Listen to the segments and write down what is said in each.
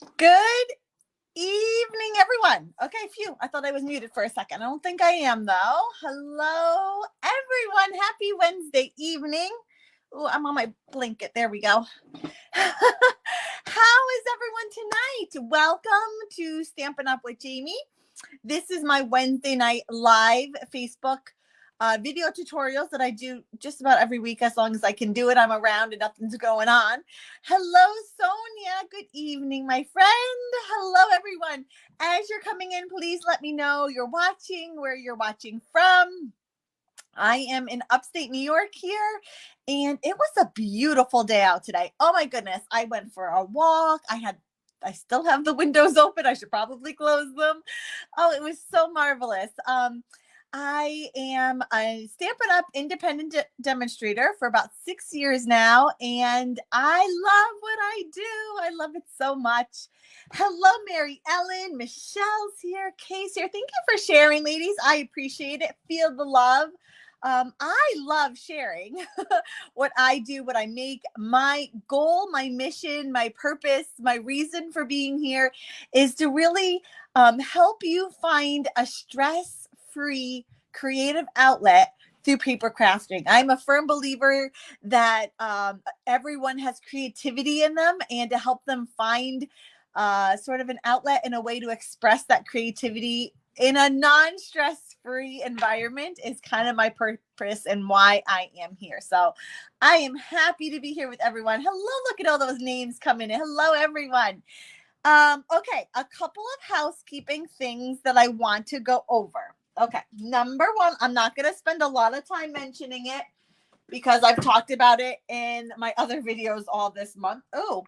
Good evening, everyone. Okay, phew, I thought I was muted for a second. I don't think I am, though. Hello, everyone. Happy Wednesday evening. Oh, I'm on my blanket. There we go. How is everyone tonight? Welcome to Stampin' Up with Jamie. This is my Wednesday night live Facebook video tutorials that I do just about every week as long as I can do it. I'm around and nothing's going on. Hello, Sonia. Good evening, my friend. Hello, everyone. As you're coming in, please let me know you're watching, where you're watching from. I am in upstate New York here, and it was a beautiful day out today. Oh my goodness. I went for a walk. I still have the windows open. I should probably close them. Oh, it was so marvelous. I am a Stampin' Up! Independent demonstrator for about 6 years now, and I love what I do. I love it so much. Hello, Mary Ellen. Michelle's here. Kay's here. Thank you for sharing, ladies. I appreciate it. Feel the love. I love sharing what I do, what I make. My goal, my mission, my purpose, my reason for being here is to really help you find a stress-free creative outlet through paper crafting. I'm a firm believer that everyone has creativity in them, and to help them find sort of an outlet and a way to express that creativity in a non-stress-free environment is kind of my purpose and why I am here. So I am happy to be here with everyone. Hello, look at all those names coming in. Hello, everyone. Okay, a couple of housekeeping things that I want to go over. Okay, number one, I'm not going to spend a lot of time mentioning it because I've talked about it in my other videos all this month. Oh,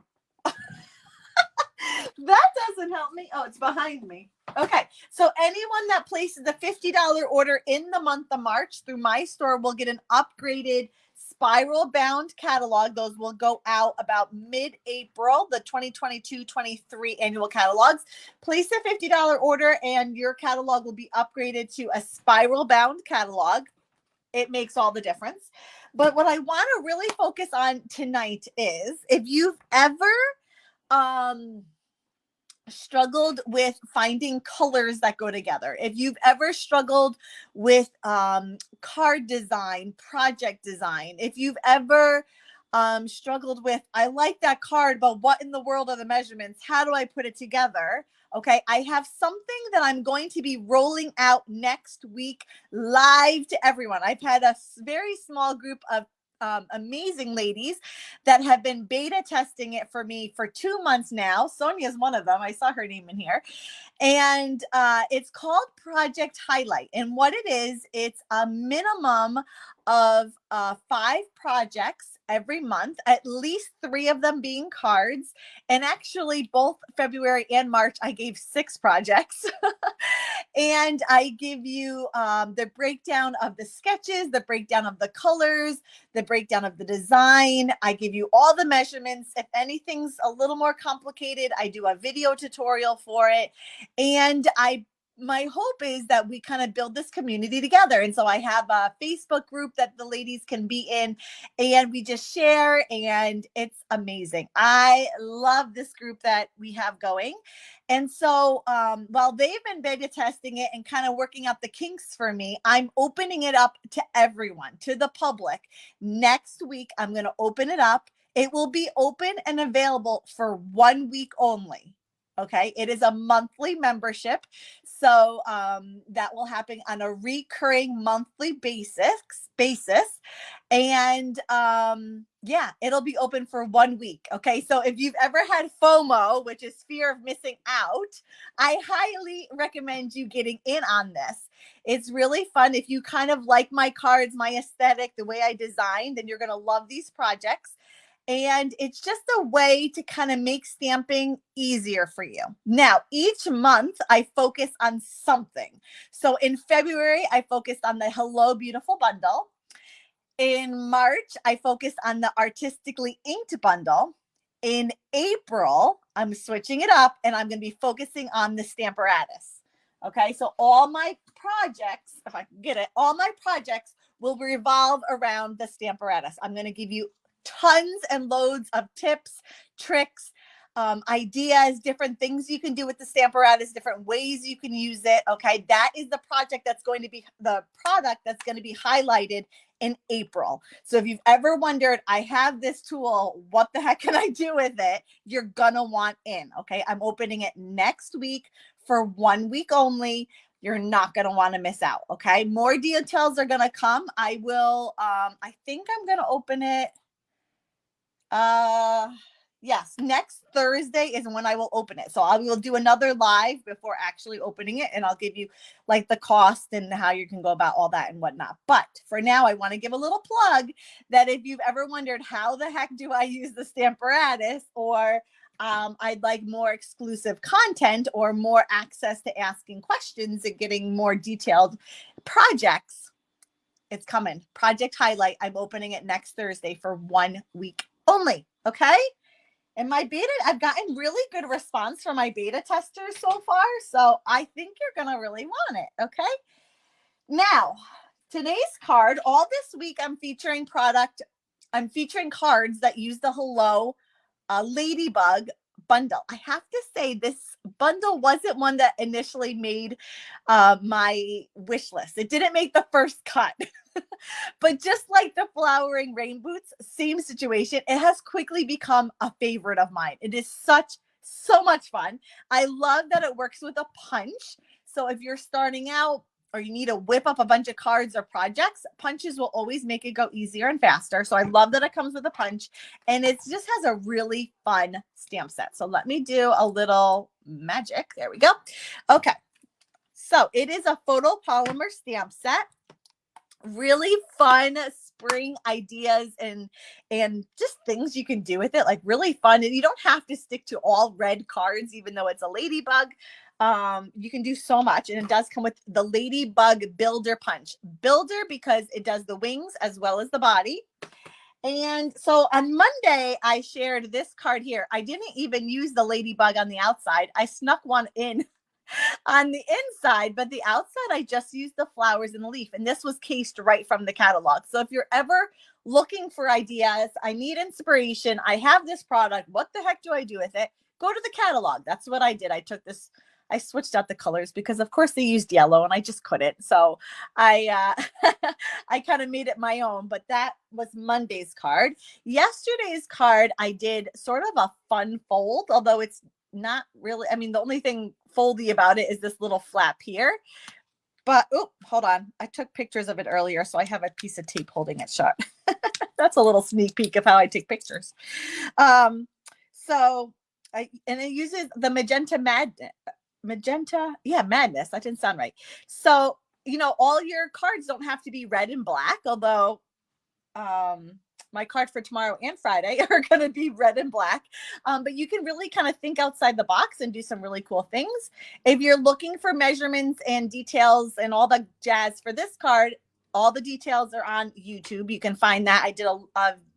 that doesn't help me. Oh, it's behind me. Okay, so anyone that places a $50 order in the month of March through my store will get an upgraded spiral bound catalog. Those will go out about mid-April, the 2022-23 annual catalogs. Place a $50 order and your catalog will be upgraded to a spiral bound catalog. It makes all the difference. But what I want to really focus on tonight is if you've ever struggled with finding colors that go together, if you've ever struggled with card design, project design, if you've ever struggled with, I like that card, but what in the world are the measurements? How do I put it together? Okay, I have something that I'm going to be rolling out next week live to everyone. I've had a very small group of amazing ladies that have been beta testing it for me for 2 months now. Sonia's one of them. I saw her name in here. And it's called Project Highlight. And what it is, it's a minimum of 5 projects every month, at least 3 of them being cards. And actually, both February and March, I gave 6 projects. And I give you the breakdown of the sketches, the breakdown of the colors, the breakdown of the design. I give you all the measurements. If anything's a little more complicated, I do a video tutorial for it. And my hope is that we kind of build this community together. And so I have a Facebook group that the ladies can be in, and we just share, and it's amazing. I love this group that we have going. And so while they've been beta testing it and kind of working out the kinks for me, I'm opening it up to everyone, to the public. Next week, I'm going to open it up. It will be open and available for 1 week only. Okay, it is a monthly membership. So that will happen on a recurring monthly basis. And yeah, it'll be open for 1 week. Okay, so if you've ever had FOMO, which is fear of missing out, I highly recommend you getting in on this. It's really fun. If you kind of like my cards, my aesthetic, the way I designed, then you're going to love these projects. And it's just a way to kind of make stamping easier for you. Now, each month I focus on something. So in February, I focused on the Hello Beautiful Bundle. In March, I focused on the Artistically Inked Bundle. In April, I'm switching it up and I'm going to be focusing on the Stamparatus. Okay, so all my projects, if I can get it, all my projects will revolve around the Stamparatus. I'm going to give you tons and loads of tips, tricks, ideas, different things you can do with the Stamparatus, different ways you can use it. Okay, that is the project that's going to be the product that's going to be highlighted in April. So if you've ever wondered, I have this tool, what the heck can I do with it? You're gonna want in. Okay, I'm opening it next week for 1 week only. You're not going to want to miss out. Okay, more details are going to come. I will I think I'm going to open it yes, next Thursday is when I will open it. So I will do another live before actually opening it, and I'll give you like the cost and how you can go about all that and whatnot. But for now, I want to give a little plug that if you've ever wondered how the heck do I use the Stamparatus, or I'd like more exclusive content or more access to asking questions and getting more detailed projects, it's coming. Project Highlight. I'm opening it next Thursday for 1 week only. Okay. And my beta, I've gotten really good response from my beta testers so far. So I think you're going to really want it. Okay. Now, today's card, all this week, I'm featuring cards that use the Hello Ladybug Bundle. I have to say, this bundle wasn't one that initially made my wish list. It didn't make the first cut. But just like the flowering rain boots, same situation. It has quickly become a favorite of mine. It is so much fun. I love that it works with a punch. So if you're starting out or you need to whip up a bunch of cards or projects, punches will always make it go easier and faster. So I love that it comes with a punch, and it just has a really fun stamp set. So let me do a little magic. There we go. Okay. So it is a photopolymer stamp set. Really fun spring ideas and just things you can do with it, like really fun. And you don't have to stick to all red cards, even though it's a ladybug. You can do so much, and it does come with the Ladybug Builder Punch. Builder because it does the wings as well as the body. And so on Monday, I shared this card here. I didn't even use the ladybug on the outside. I snuck one in on the inside, but the outside, I just used the flowers and the leaf. And this was cased right from the catalog. So if you're ever looking for ideas, I need inspiration, I have this product, what the heck do I do with it? Go to the catalog. That's what I did. I took this, I switched out the colors because of course they used yellow and I just couldn't. So I I kind of made it my own, but that was Monday's card. Yesterday's card, I did sort of a fun fold, although it's not really, I mean, the only thing foldy about it is this little flap here. But oh, hold on, I took pictures of it earlier, so I have a piece of tape holding it shut. That's a little sneak peek of how I take pictures. And it uses the magenta madness. That didn't sound right. So all your cards don't have to be red and black, although my card for tomorrow and Friday are going to be red and black. But you can really kind of think outside the box and do some really cool things. If you're looking for measurements and details and all the jazz for this card, all the details are on YouTube. You can find that. I did a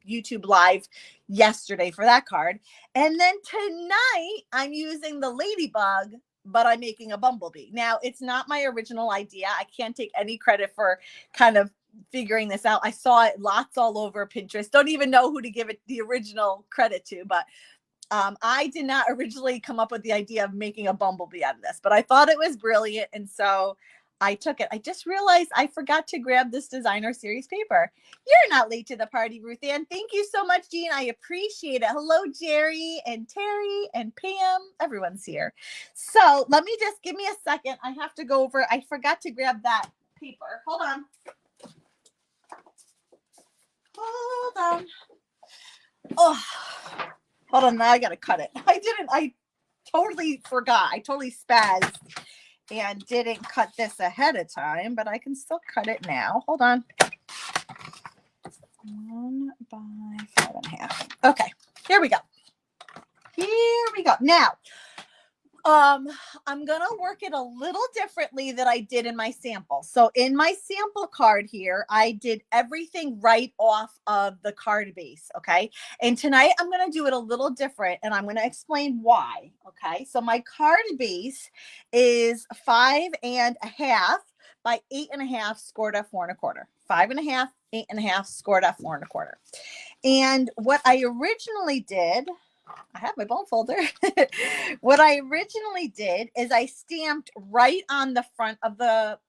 YouTube live yesterday for that card. And then tonight I'm using the ladybug, but I'm making a bumblebee. Now, it's not my original idea. I can't take any credit for kind of figuring this out. I saw it lots all over Pinterest. Don't even know who to give it the original credit to, but I did not originally come up with the idea of making a bumblebee out of this, but I thought it was brilliant, and so I took it. I just realized I forgot to grab this designer series paper. You're not late to the party, Ruth Ann. Thank you so much, Jean. I appreciate it. Hello, Jerry and Terry and Pam. Everyone's here. So let me just give me a second. I have to go over. I forgot to grab that paper. Hold on. Oh, hold on. Now I got to cut it. I totally forgot. I totally spazzed and didn't cut this ahead of time, but I can still cut it now. Hold on. 1 by 5.5. Okay, here we go. Now, I'm going to work it a little differently than I did in my sample. So in my sample card here, I did everything right off of the card base. Okay. And tonight I'm going to do it a little different, and I'm going to explain why. Okay. So my card base is 5.5 by 8.5 scored at 4.25. 5.5, 8.5 scored at 4.25. And what I originally did, I have my bone folder. What I originally did is I stamped right on the front of the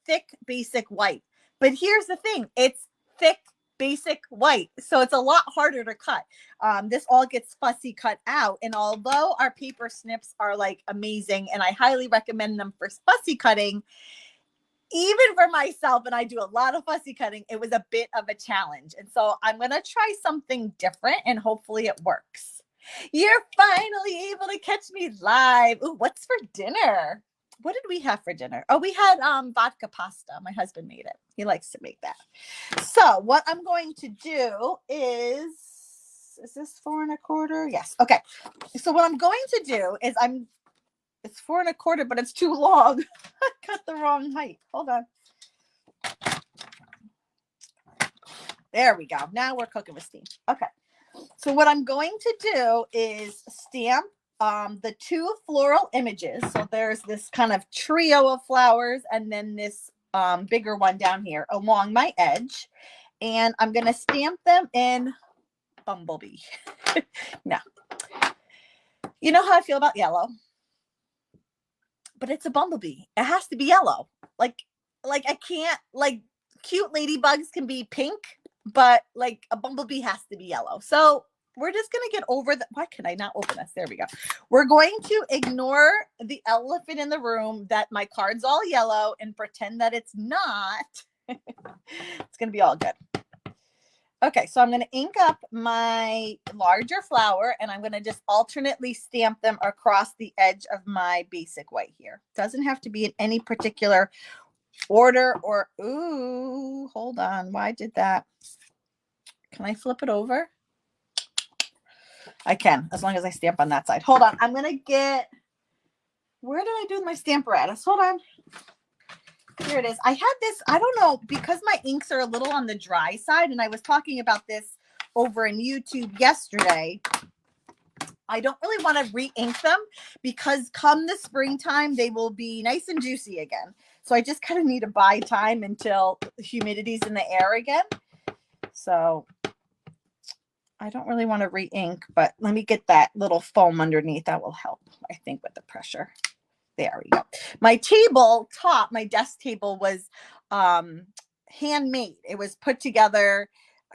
thick basic white. But here's the thing, it's thick basic white, so it's a lot harder to cut. This all gets fussy cut out, and although our paper snips are like amazing and I highly recommend them for fussy cutting, even for myself, and I do a lot of fussy cutting, it was a bit of a challenge. And so I'm going to try something different and hopefully it works. You're finally able to catch me live. Ooh, what's for dinner? What did we have for dinner? Oh, we had vodka pasta. My husband made it. He likes to make that. So what I'm going to do is this 4 1/4? Yes. Okay. So what I'm going to do is it's 4 1/4, but it's too long. I cut the wrong height. Hold on. There we go. Now we're cooking with steam. Okay. So what I'm going to do is stamp the 2 floral images. So there's this kind of trio of flowers and then this bigger one down here along my edge. And I'm going to stamp them in Bumblebee. Now, you know how I feel about yellow, but it's a bumblebee. It has to be yellow. Like I can't, like, cute ladybugs can be pink, but like a bumblebee has to be yellow. So we're just going to get over the, why can I not open this? There we go. We're going to ignore the elephant in the room that my card's all yellow and pretend that it's not. It's going to be all good. Okay, so I'm going to ink up my larger flower and I'm going to just alternately stamp them across the edge of my basic white here. Doesn't have to be in any particular order or, ooh, hold on. Why did that? Can I flip it over? I can, as long as I stamp on that side. Hold on. I'm going to get, where did I do my stamp apparatus? Hold on. Here it is. I had this, I don't know, because my inks are a little on the dry side, and I was talking about this over in YouTube yesterday. I don't really want to re-ink them because come the springtime, they will be nice and juicy again. So I just kind of need to buy time until humidity's in the air again. So I don't really want to re-ink, but let me get that little foam underneath. That will help, I think, with the pressure. There we go. My table top, my desk table was handmade. It was put together,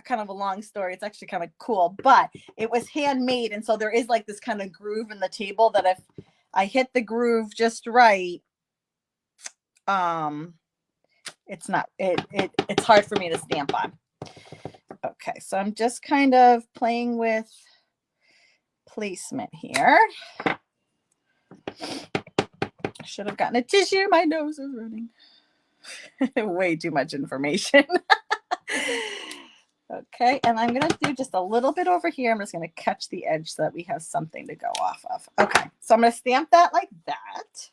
kind of a long story. It's actually kind of cool, but it was handmade. And so there is like this kind of groove in the table that if I hit the groove just right, it's not, it's hard for me to stamp on. Okay, so I'm just kind of playing with placement here. Should have gotten a tissue. My nose is running. Way too much information. Okay, and I'm going to do just a little bit over here. I'm just going to catch the edge so that we have something to go off of. Okay, so I'm going to stamp that like that.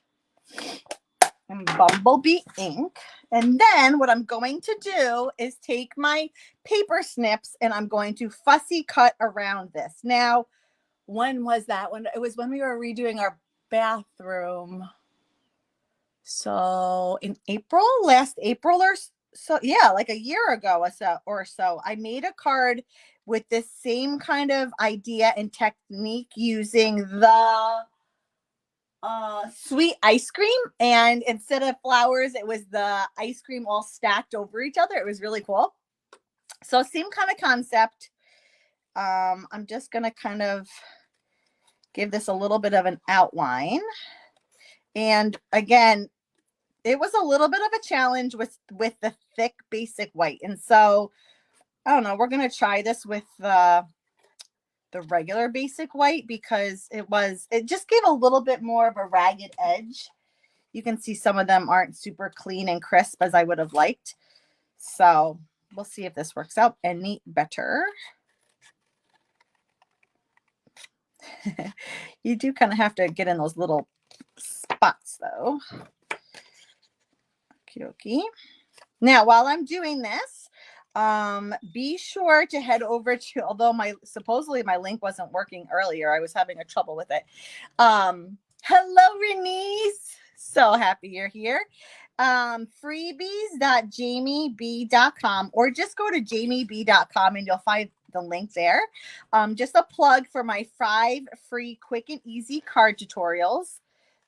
And Bumblebee ink. And then what I'm going to do is take my paper snips and I'm going to fussy cut around this. Now, when was that? When it was when we were redoing our bathroom. So in April, last April or so, yeah, like a year ago or so, I made a card with this same kind of idea and technique using the sweet ice cream. And instead of flowers, it was the ice cream all stacked over each other. It was really cool. So same kind of concept. I'm just going to kind of give this a little bit of an outline. And again, it was a little bit of a challenge with the thick basic white. And so, I don't know, we're going to try this with the regular basic white because it just gave a little bit more of a ragged edge. You can see some of them aren't super clean and crisp as I would have liked. So we'll see if this works out any better. You do kind of have to get in those little spots though. Okie. Now, while I'm doing this, be sure to head over to, although supposedly my link wasn't working earlier, I was having a trouble with it. Hello, Renise. So happy you're here. Freebies.jamieb.com, or just go to jamieb.com and you'll the link there. Just a plug for my 5 free quick and easy card tutorials.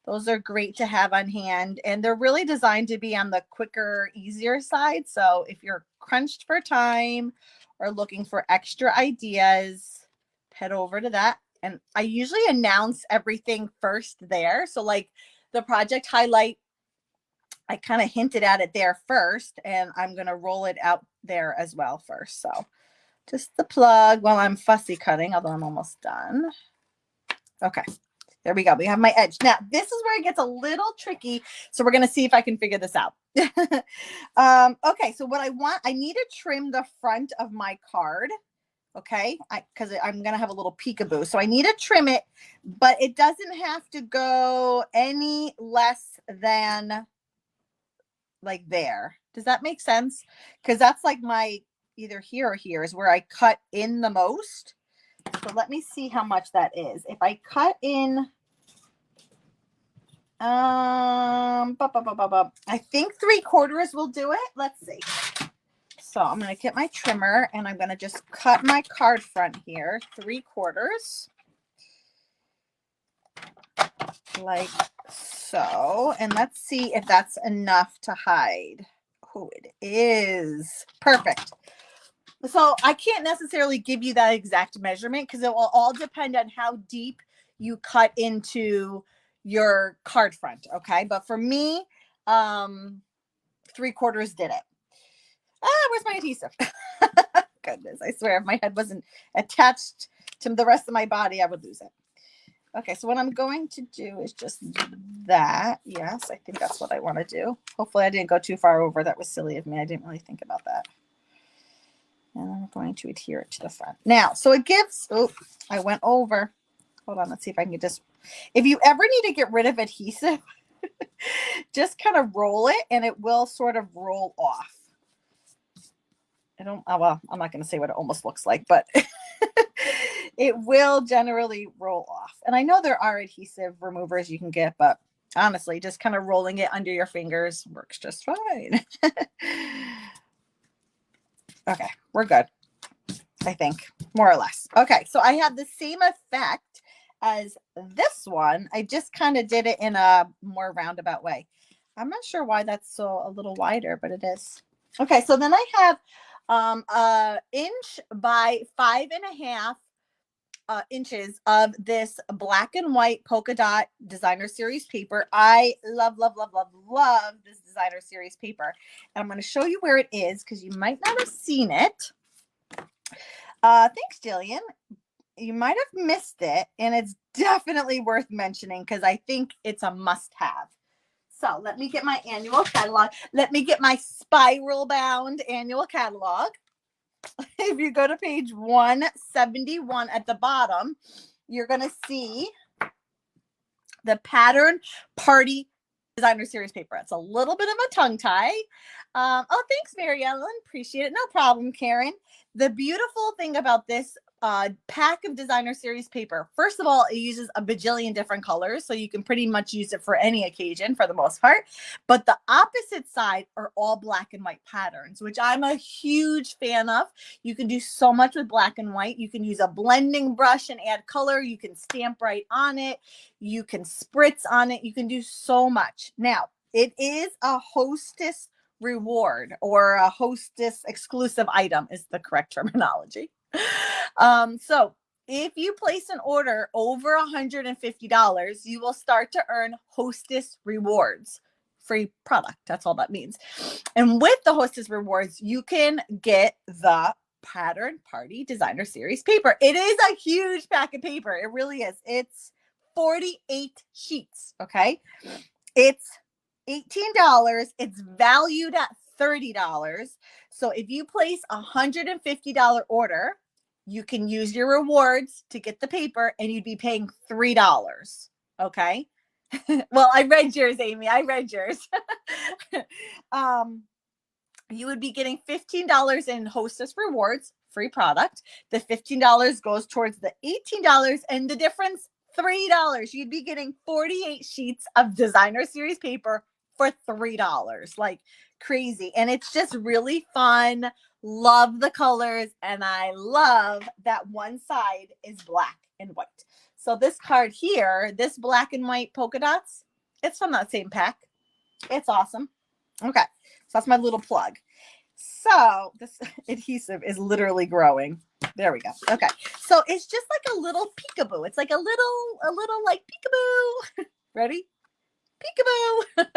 Those are great to have on hand, and they're really designed to be on the quicker, easier side. So if you're crunched for time or looking for extra ideas, head over to that. And I usually announce everything first there. So like the project highlight, I kind of hinted at it there first, and I'm going to roll it out there as well first. So just the plug while I'm fussy cutting, although I'm almost done. Okay. There we go. We have my edge. Now, this is where it gets a little tricky. So we're going to see if I can figure this out. Okay. So what I need to trim the front of my card. Okay. Because I'm going to have a little peekaboo. So I need to trim it, but it doesn't have to go any less than like there. Does that make sense? Because that's like my either here or here is where I cut in the most. So let me see how much that is. If I cut in, I think 3/4 will do it. Let's see. So I'm going to get my trimmer and I'm going to just cut my card front here, 3/4. Like so. And let's see if that's enough to hide. Oh, it is. Perfect. So I can't necessarily give you that exact measurement because it will all depend on how deep you cut into your card front. Okay. But for me, 3/4 did it. Where's my adhesive? Goodness, I swear if my head wasn't attached to the rest of my body, I would lose it. Okay, so what I'm going to do is just that. Yes, I think that's what I want to do. Hopefully I didn't go too far over. That was silly of me. I didn't really think about that. And I'm going to adhere it to the front. Now, so it gives, oh, I went over. Hold on, let's see if I can just, if you ever need to get rid of adhesive, just kind of roll it and it will sort of roll off. Well, I'm not going to say what it almost looks like, but it will generally roll off. And I know there are adhesive removers you can get, but honestly, just kind of rolling it under your fingers works just fine. Okay, we're good. I think, more or less. Okay, so I have the same effect as this one. I just kind of did it in a more roundabout way. I'm not sure why that's so a little wider, but it is. Okay, so then I have 1 inch by 5.5 inches of this black and white polka dot designer series paper. I love, love, love, love, love this designer series paper. And I'm going to show you where it is because you might not have seen it. Thanks, Jillian. You might have missed it, and it's definitely worth mentioning because I think it's a must-have. So let me get my annual catalog. Let me get my spiral bound annual catalog. If you go to page 171 at the bottom, you're going to see the pattern party designer series paper. It's a little bit of a tongue tie. Oh, thanks, Mary Ellen. Appreciate it. No problem, Karen. The beautiful thing about this pack of designer series paper, first of all, it uses a bajillion different colors, so you can pretty much use it for any occasion for the most part. But the opposite side are all black and white patterns, which I'm a huge fan of. You can do so much with black and white. You can use a blending brush and add color. You can stamp right on it. You can spritz on it. You can do so much. Now, it is a hostess reward, or a hostess exclusive item is the correct terminology. So if you place an order over $150, you will start to earn hostess rewards. Free product. That's all that means. And with the hostess rewards, you can get the pattern party designer series paper. It is a huge pack of paper. It really is. It's 48 sheets. Okay. It's $18. It's valued at $30. So if you place a $150 order, you can use your rewards to get the paper and you'd be paying $3. Okay. Well, I read yours, Amy. I read yours. You would be getting $15 in hostess rewards, free product. The $15 goes towards the $18, and the difference, $3. You'd be getting 48 sheets of designer series paper for $3. Like crazy. And it's just really fun, love the colors, and I love that one side is black and white. So this card here, this black and white polka dots, it's from that same pack. It's awesome. Okay, so that's my little plug. So this adhesive is literally growing. There we go. Okay, so it's just like a little peekaboo. It's like a little like peekaboo. Ready? Peekaboo.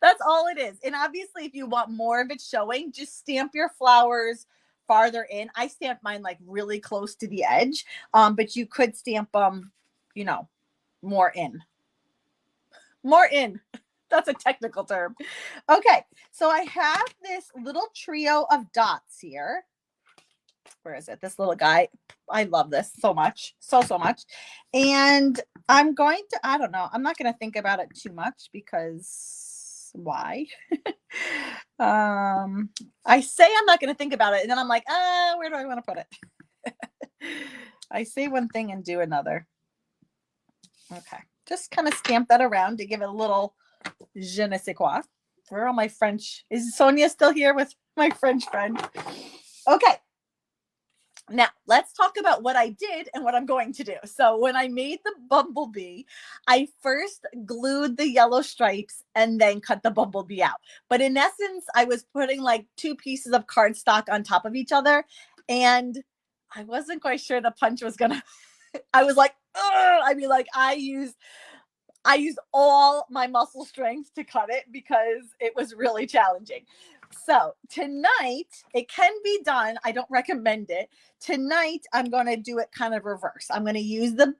That's all it is. And obviously, if you want more of it showing, just stamp your flowers farther in. I stamped mine like really close to the edge, but you could stamp them, you know, more in. More in. That's a technical term. Okay, so I have this little trio of dots here. Where is it? This little guy. I love this so much. So much. And I'm going to, I don't know, I'm not going to think about it too much because why? I say I'm not going to think about it. And then I'm like, where do I want to put it? I say one thing and do another. Okay. Just kind of stamp that around to give it a little je ne sais quoi. Where are my French? Is Sonia still here with my French friend? Okay. Now, let's talk about what I did and what I'm going to do. So when I made the bumblebee, I first glued the yellow stripes and then cut the bumblebee out. But in essence, I was putting like 2 pieces of cardstock on top of each other. And I wasn't quite sure the punch was going to, I was like, ugh! I mean, like I used all my muscle strength to cut it because it was really challenging. So tonight, it can be done. I don't recommend it. Tonight, I'm going to do it kind of reverse. I'm going to use the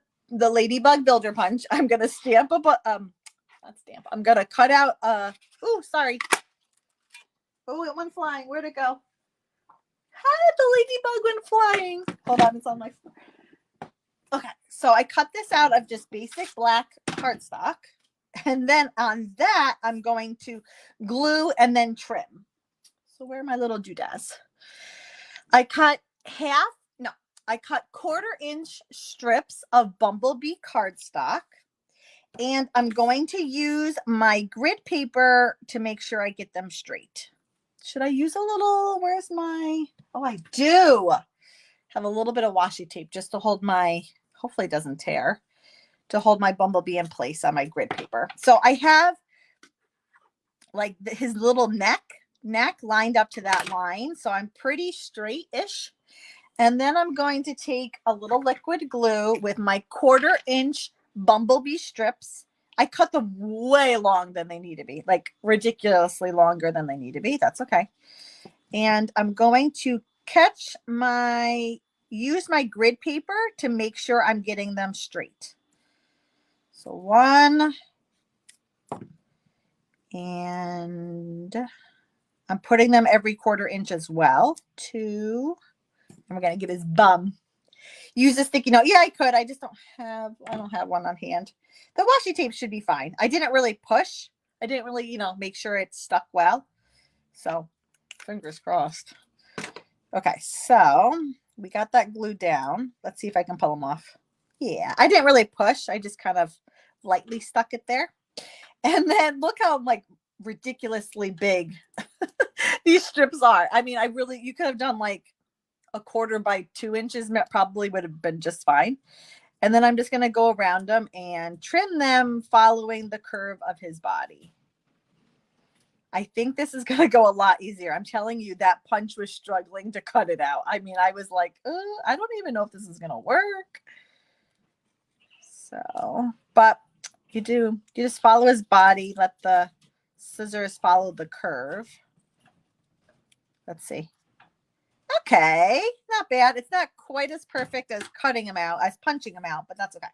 Ladybug Builder Punch. I'm going to stamp not stamp. I'm going to cut out, oh, sorry. Oh, it went flying. Where'd it go? Hi, the ladybug went flying. Hold on, it's on my floor. Okay, so I cut this out of just basic black cardstock. And then on that, I'm going to glue and then trim. So where are my little doodads? I cut 1/4-inch strips of bumblebee cardstock. And I'm going to use my grid paper to make sure I get them straight. Should I use a little, where's my, oh, I do have a little bit of washi tape just to hold my, hopefully it doesn't tear, to hold my bumblebee in place on my grid paper. So I have like his little neck lined up to that line. So I'm pretty straight-ish. And then I'm going to take a little liquid glue with my 1/4-inch bumblebee strips. I cut them way long than they need to be, like ridiculously longer than they need to be. That's okay. And I'm going to use my grid paper to make sure I'm getting them straight. So 1, and I'm putting them every 1/4 inch as well. 2, and we're going to get his bum. Use a sticky note. Yeah, I could. I just don't have one on hand. The washi tape should be fine. I didn't really push. I didn't really, make sure it stuck well. So fingers crossed. Okay, so we got that glued down. Let's see if I can pull them off. Yeah, I didn't really push. I just kind of lightly stuck it there. And then look how like ridiculously big these strips are. I mean, you could have done like 1/4 by 2 inches, probably would have been just fine. And then I'm just going to go around them and trim them following the curve of his body. I think this is going to go a lot easier. I'm telling you, that punch was struggling to cut it out. I mean, I was like, I don't even know if this is going to work. So, but you just follow his body. Let the scissors follow the curve. Let's see. Okay, not bad. It's not quite as perfect as cutting him out, as punching him out, but that's okay.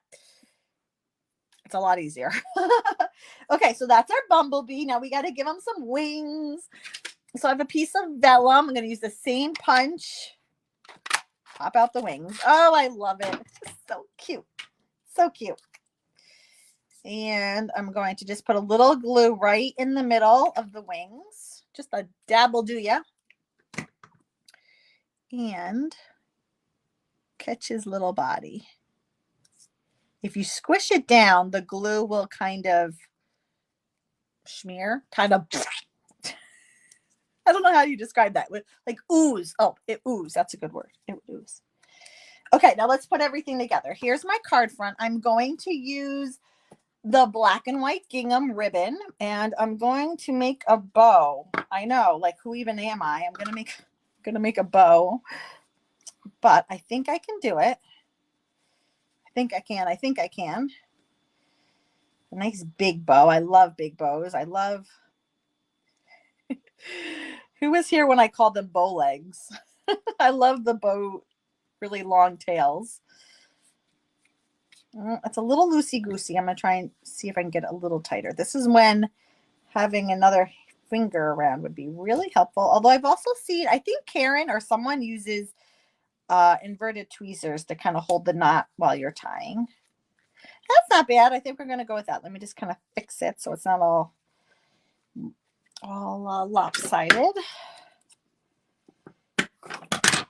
It's a lot easier. Okay, so that's our bumblebee. Now we got to give him some wings. So I have a piece of vellum. I'm going to use the same punch. Pop out the wings. Oh, I love it. It's just so cute. So cute. And I'm going to just put a little glue right in the middle of the wings. Just a dab will do ya. And catch his little body. If you squish it down, the glue will kind of smear, kind of. I don't know how you describe that. Like ooze. Oh, it ooze. That's a good word. It would ooze. Okay, now let's put everything together. Here's my card front. I'm going to use the black and white gingham ribbon, and I'm going to make a bow. I know, like, who even am I? I'm gonna make a bow, but I think I can do it. I think I can. A nice big bow. I love big bows. I love. Who was here when I called them bow legs? I love the bow, really long tails. It's a little loosey-goosey. I'm going to try and see if I can get it a little tighter. This is when having another finger around would be really helpful. Although I've also seen, I think Karen or someone uses inverted tweezers to kind of hold the knot while you're tying. That's not bad. I think we're going to go with that. Let me just kind of fix it so it's not all lopsided.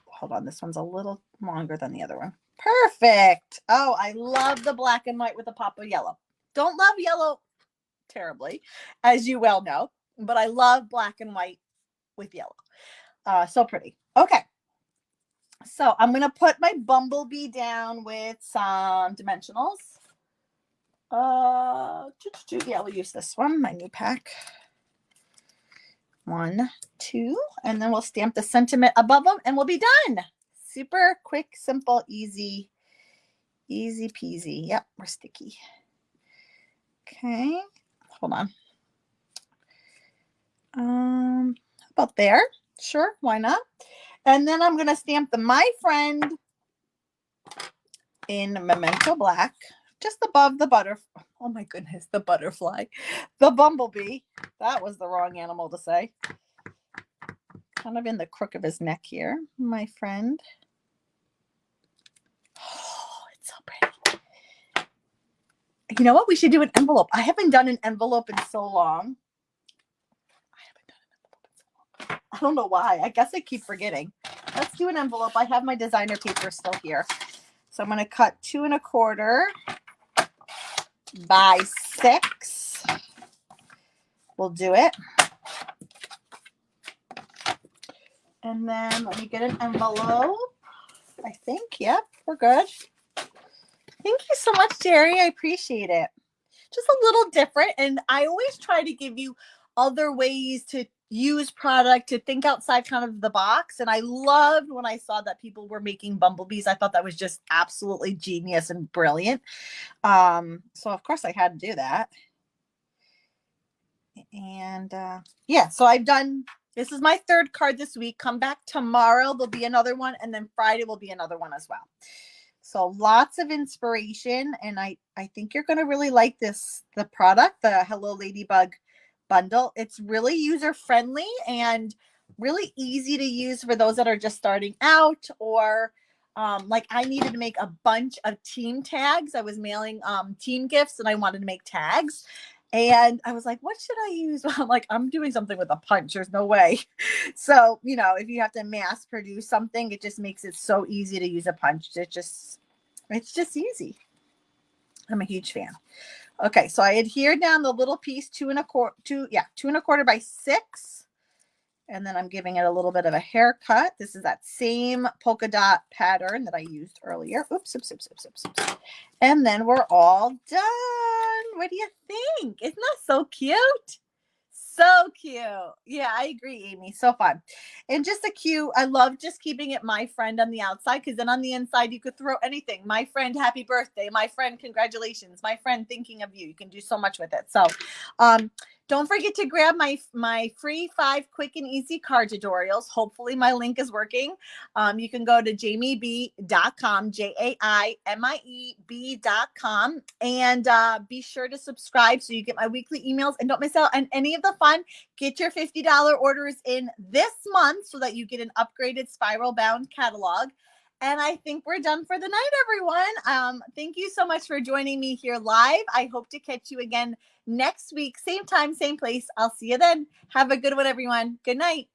Hold on, this one's a little longer than the other one. Perfect. Oh, I love the black and white with a pop of yellow. Don't love yellow terribly, as you well know, but I love black and white with yellow. So pretty. Okay. So I'm going to put my bumblebee down with some dimensionals. Yeah, we'll use this one, my new pack. 1, 2, and then we'll stamp the sentiment above them and we'll be done. Super quick, simple, easy peasy. Yep, we're sticky. Okay, hold on. How about there? Sure, why not? And then I'm going to stamp the My Friend in Memento Black, just above the butterfly. Oh my goodness, the butterfly. The bumblebee. That was the wrong animal to say. Kind of in the crook of his neck here, My Friend. Oh, it's so pretty. You know what? We should do an envelope. I haven't done an envelope in so long. I don't know why. I guess I keep forgetting. Let's do an envelope. I have my designer paper still here. So I'm going to cut 2 1/4 by 6. We'll do it. And then let me get an envelope. I think, yep, we're good. Thank you so much, Jerry. I appreciate it. Just a little different. And I always try to give you other ways to use product, to think outside kind of the box. And I loved when I saw that people were making bumblebees. I thought that was just absolutely genius and brilliant. So of course I had to do that. And yeah, so I've done, this is my 3rd card this week. Come back tomorrow. There'll be another one. And then Friday will be another one as well. So lots of inspiration. And I think you're going to really like the product, the Hello Ladybug Bundle. It's really user-friendly and really easy to use for those that are just starting out, or like I needed to make a bunch of team tags. I was mailing team gifts and I wanted to make tags. And I was like, what should I use? I'm like, I'm doing something with a punch. There's no way. So, you know, if you have to mass produce something, it just makes it so easy to use a punch. It's just easy. I'm a huge fan. Okay, so I adhered down the little piece 2 1/4 by 6. And then I'm giving it a little bit of a haircut. This is that same polka dot pattern that I used earlier. Oops. And then we're all done. What do you think? Isn't that so cute? So cute. Yeah, I agree, Amy. So fun. And just a cute, I love just keeping it My Friend on the outside, because then on the inside you could throw anything. My friend, happy birthday. My friend, congratulations. My friend, thinking of you. You can do so much with it. So don't forget to grab my free 5 quick and easy card tutorials. Hopefully my link is working. You can go to jamieb.com, JAIMIEB.com, and be sure to subscribe so you get my weekly emails and don't miss out on any of the fun. Get your $50 orders in this month so that you get an upgraded spiral bound catalog. And I think we're done for the night, everyone. Thank you so much for joining me here live. I hope to catch you again next week. Same time, same place. I'll see you then. Have a good one, everyone. Good night.